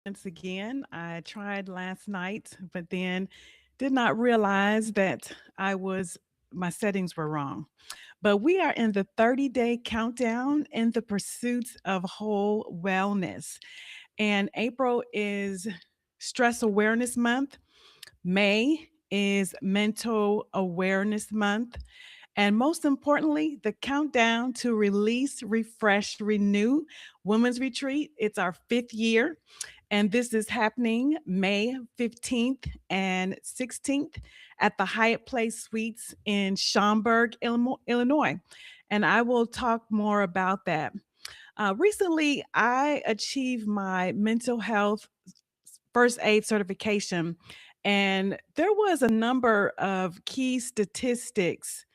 once again. I tried last night, but then did not realize that my settings were wrong. But we are in the 30-day countdown in the pursuits of whole wellness. And April is Stress Awareness Month. May is Mental Awareness Month. And most importantly, the countdown to release, refresh, renew Women's Retreat. It's our fifth year. And this is happening May 15th and 16th at the Hyatt Place Suites in Schaumburg, Illinois. And I will talk more about that. Recently, I achieved my mental health first aid certification, and there was a number of key statistics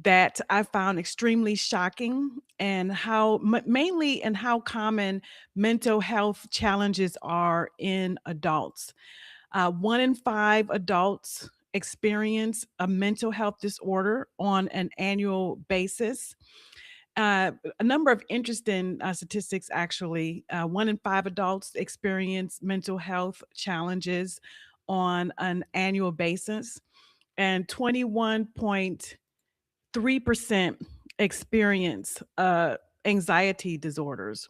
that I found extremely shocking and mainly in how common mental health challenges are in adults. One in five adults experience a mental health disorder on an annual basis. A number of interesting statistics, actually. One in five adults experience mental health challenges on an annual basis, and 21.3% experience anxiety disorders,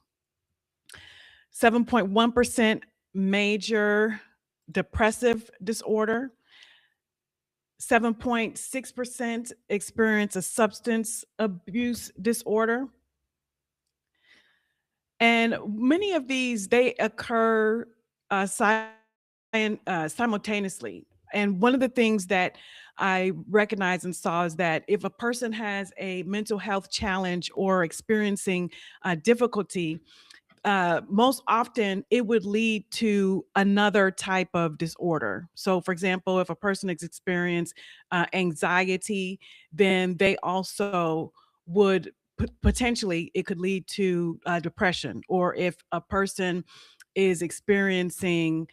7.1% major depressive disorder, 7.6% experience a substance abuse disorder. And many of these, they occur simultaneously. And one of the things that I recognized and saw is that if a person has a mental health challenge or experiencing difficulty, most often it would lead to another type of disorder. So, for example, if a person has experienced anxiety, then they also would potentially it could lead to depression. Or if a person is experiencing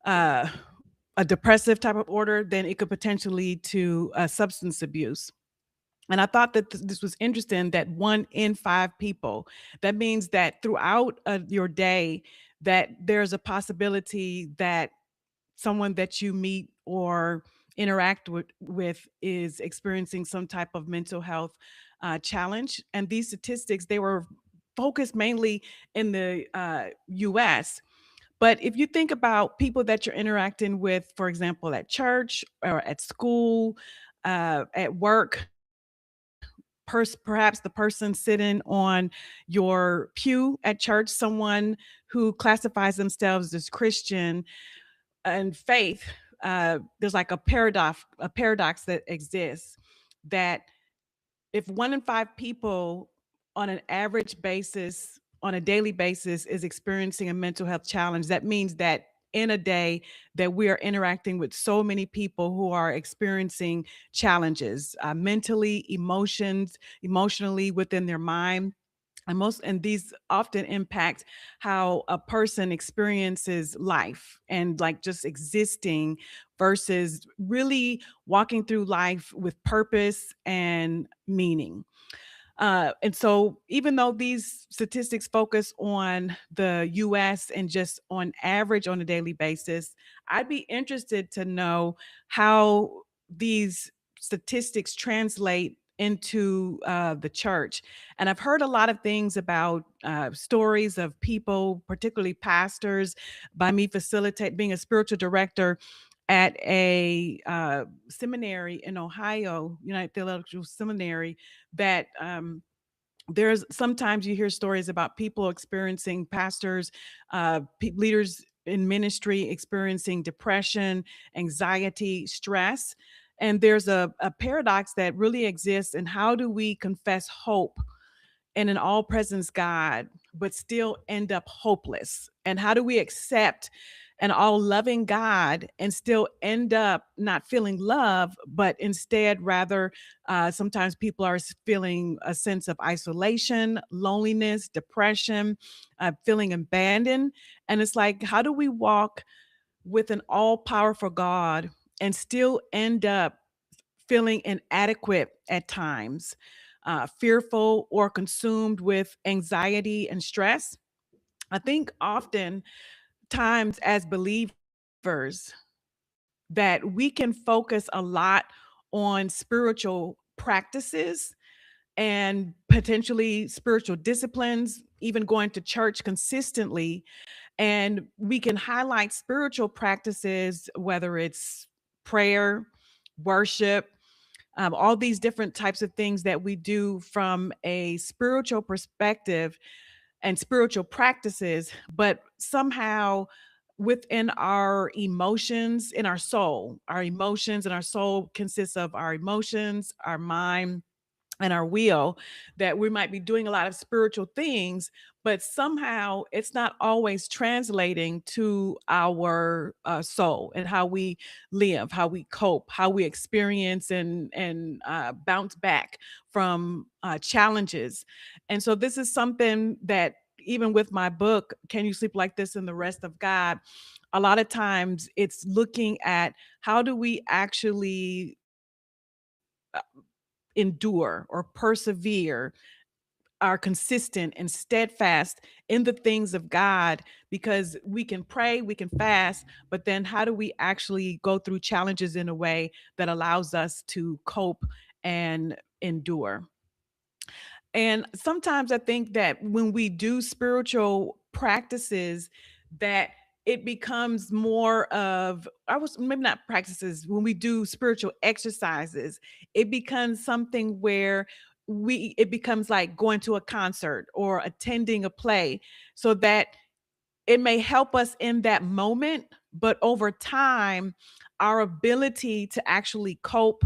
uh, a depressive type of order, then it could potentially lead to substance abuse. And I thought that this was interesting that one in five people, that means that throughout your day, that there's a possibility that someone that you meet or interact with is experiencing some type of mental health challenge. And these statistics, they were focused mainly in the US. But if you think about people that you're interacting with, for example, at church or at school, at work, perhaps the person sitting on your pew at church, someone who classifies themselves as Christian and faith, there's like a paradox that exists, that if one in five people on an average basis, on a daily basis, is experiencing a mental health challenge, that means that in a day that we are interacting with so many people who are experiencing challenges mentally, emotionally within their mind. And these often impact how a person experiences life and like just existing versus really walking through life with purpose and meaning. And so, even though these statistics focus on the US and just on average on a daily basis, I'd be interested to know how these statistics translate into the church. And I've heard a lot of things about stories of people, particularly pastors, by me being a spiritual director at a seminary in Ohio, United Theological Seminary, that there's sometimes you hear stories about people experiencing pastors, leaders in ministry experiencing depression, anxiety, stress. And there's a paradox that really exists in how do we confess hope in an all presence God, but still end up hopeless? And how do we accept an all loving God and still end up not feeling love, but instead, rather, sometimes people are feeling a sense of isolation, loneliness, depression, feeling abandoned. And it's like, how do we walk with an all powerful God and still end up feeling inadequate at times, fearful, or consumed with anxiety and stress? I think often times as believers that we can focus a lot on spiritual practices and potentially spiritual disciplines, even going to church consistently. And we can highlight spiritual practices, whether it's prayer, worship, all these different types of things that we do from a spiritual perspective and spiritual practices, but somehow within our emotions, in our emotions and our soul consists of our emotions, our mind, and our will, that we might be doing a lot of spiritual things, but somehow it's not always translating to our soul and how we live, how we cope, how we experience and bounce back from challenges. And so this is something that even with my book, Can You Sleep Like This and the Rest of God, a lot of times it's looking at how do we actually endure or persevere, are consistent and steadfast in the things of God, because we can pray, we can fast, but then how do we actually go through challenges in a way that allows us to cope and endure? And sometimes I think that when we do spiritual practices, that it becomes more of, I was maybe not practices, when we do spiritual exercises, it becomes something where it becomes like going to a concert or attending a play, so that it may help us in that moment, but over time, our ability to actually cope,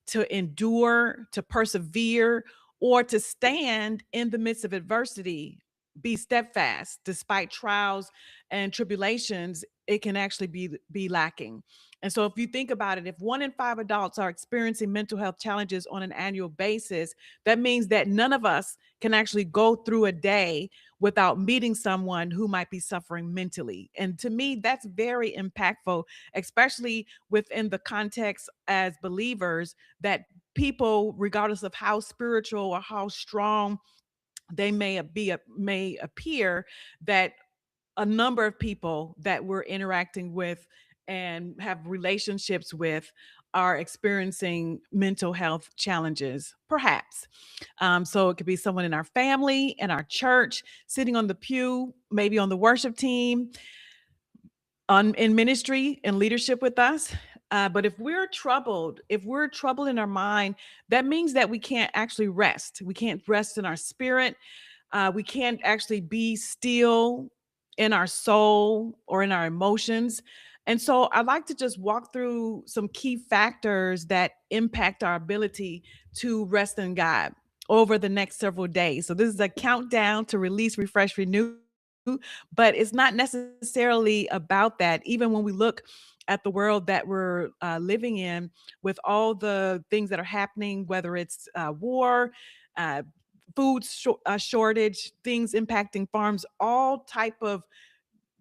to endure, to persevere, or to stand in the midst of adversity, be steadfast despite trials and tribulations, it can actually be lacking. And so if you think about it, if 1 in 5 adults are experiencing mental health challenges on an annual basis, that means that none of us can actually go through a day without meeting someone who might be suffering mentally. And to me, that's very impactful, especially within the context as believers, that people, regardless of how spiritual or how strong they may appear, that a number of people that we're interacting with and have relationships with are experiencing mental health challenges, perhaps. So it could be someone in our family, in our church, sitting on the pew, maybe on the worship team, in ministry and leadership with us. But if we're troubled in our mind, that means that we can't actually rest. We can't rest in our spirit. We can't actually be still in our soul or in our emotions. And so I like to just walk through some key factors that impact our ability to rest in God over the next several days. So this is a countdown to release, refresh, renew, but it's not necessarily about that. Even when we look at the world that we're living in, with all the things that are happening, whether it's war, uh, shortage, things impacting farms, all type of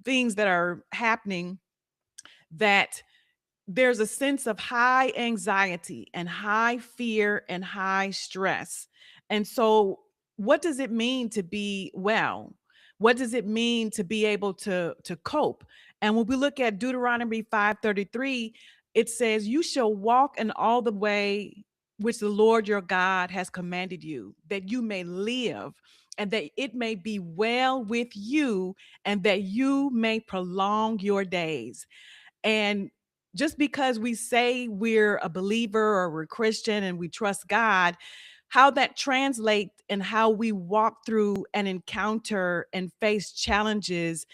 things that are happening, that there's a sense of high anxiety and high fear and high stress. And so, what does it mean to be well? What does it mean to be able to cope? And when we look at Deuteronomy 5:33, it says, "You shall walk in all the way which the Lord your God has commanded you, that you may live, and that it may be well with you, and that you may prolong your days." And just because we say we're a believer or we're Christian and we trust God, how that translates and how we walk through and encounter and face challenges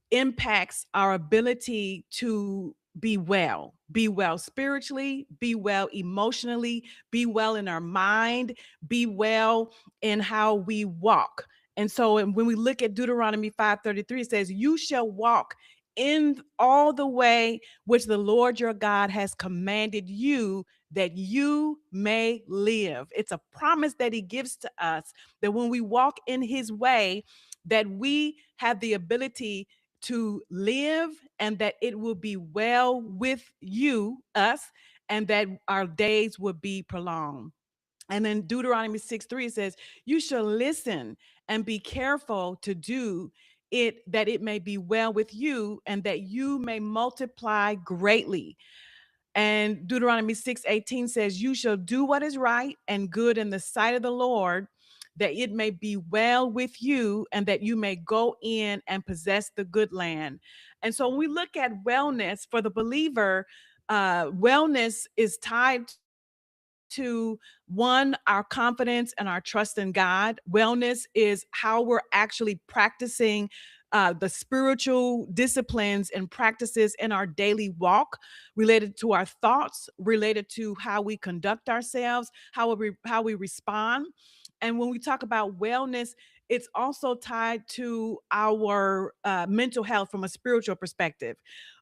impacts our ability to be well spiritually, be well emotionally, be well in our mind, be well in how we walk. And so and when we look at Deuteronomy 5:33, it says, "You shall walk in all the way which the Lord your God has commanded you, that you may live." It's a promise that he gives to us, that when we walk in his way, that we have the ability to live, and that it will be well with you, us, and that our days will be prolonged. And then Deuteronomy 6:3 says, "You shall listen and be careful to do it that it may be well with you and that you may multiply greatly. And Deuteronomy 6:18 says, "You shall do what is right and good in the sight of the Lord, that it may be well with you and that you may go in and possess the good land." And so when we look at wellness for the believer, wellness is tied to one, our confidence and our trust in God. Wellness is how we're actually practicing the spiritual disciplines and practices in our daily walk, related to our thoughts, related to how we conduct ourselves, how we respond. And when we talk about wellness, it's also tied to our mental health from a spiritual perspective.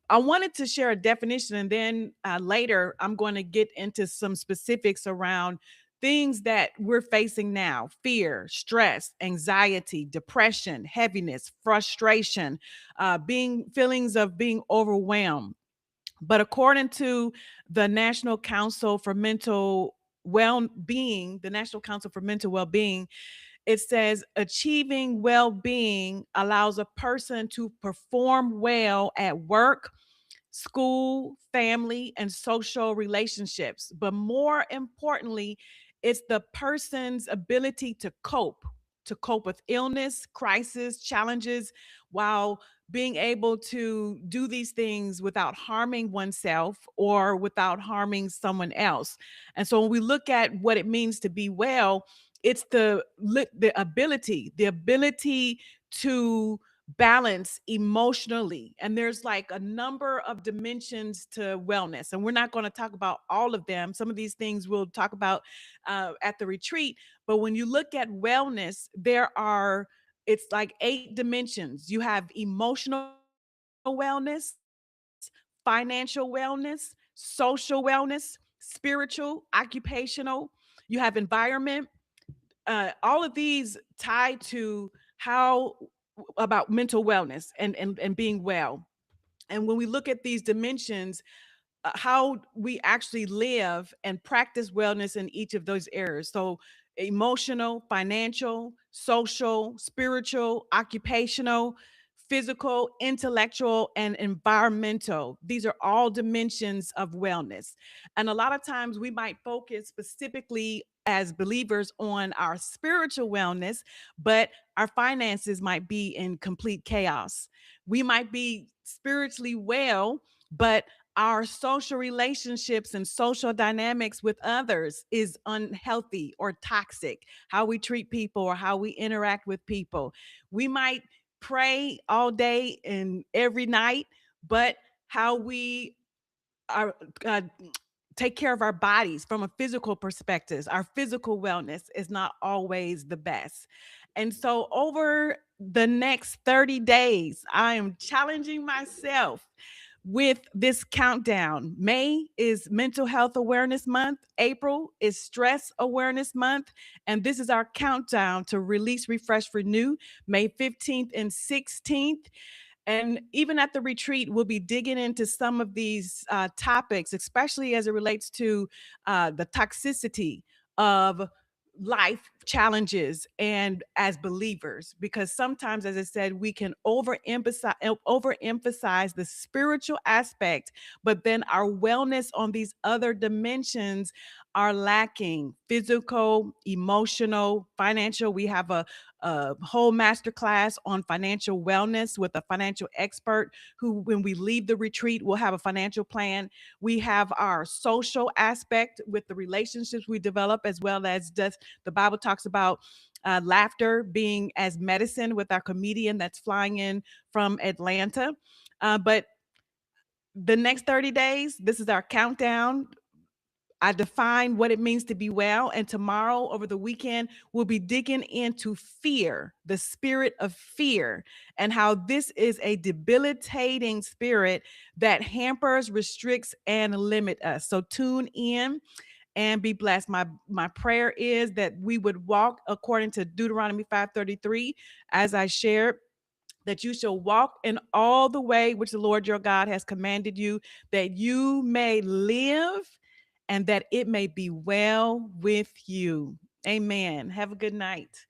I wanted to share a definition, and then later I'm going to get into some specifics around things that we're facing now: fear, stress, anxiety, depression, heaviness, frustration, being feelings of being overwhelmed. But according to the National Council for Mental Well-being, the National Council for Mental Well-being, it says achieving well-being allows a person to perform well at work, school, family, and social relationships. But more importantly, it's the person's ability to cope with illness, crisis, challenges, while being able to do these things without harming oneself or without harming someone else. And so when we look at what it means to be well, it's the ability to balance emotionally. And there's like a number of dimensions to wellness, and we're not going to talk about all of them. Some of these things we'll talk about at the retreat. But when you look at wellness, it's like 8 dimensions. You have emotional wellness, financial wellness, social wellness, spiritual, occupational. You have environment. All of these tied to how about mental wellness and being well. And when we look at these dimensions, how we actually live and practice wellness in each of those areas. So, emotional, financial, social, spiritual, occupational, physical, intellectual, and environmental. These are all dimensions of wellness. And a lot of times we might focus specifically as believers on our spiritual wellness, but our finances might be in complete chaos. We might be spiritually well, but our social relationships and social dynamics with others is unhealthy or toxic. How we treat people or how we interact with people. We might pray all day and every night, but how we are take care of our bodies from a physical perspective, our physical wellness is not always the best. And so over the next 30 days, I am challenging myself with this countdown. May is Mental Health Awareness Month, April is Stress Awareness Month, and this is our countdown to Release, Refresh, Renew, May 15th and 16th. And even at the retreat, we'll be digging into some of these topics, especially as it relates to the toxicity of life challenges and as believers, because sometimes, as I said, we can overemphasize the spiritual aspect, but then our wellness on these other dimensions are lacking: physical, emotional, financial. We have a whole masterclass on financial wellness with a financial expert who, when we leave the retreat, will have a financial plan. We have our social aspect with the relationships we develop, as well as just the Bible talks about laughter being as medicine with our comedian that's flying in from Atlanta. But the next 30 days, this is our countdown. I define what it means to be well. And tomorrow, over the weekend, we'll be digging into fear, the spirit of fear, and how this is a debilitating spirit that hampers, restricts, and limit us. So tune in and be blessed. My prayer is that we would walk according to Deuteronomy 5:33, as I shared, that you shall walk in all the way which the Lord your God has commanded you, that you may live and that it may be well with you. Amen. Have a good night.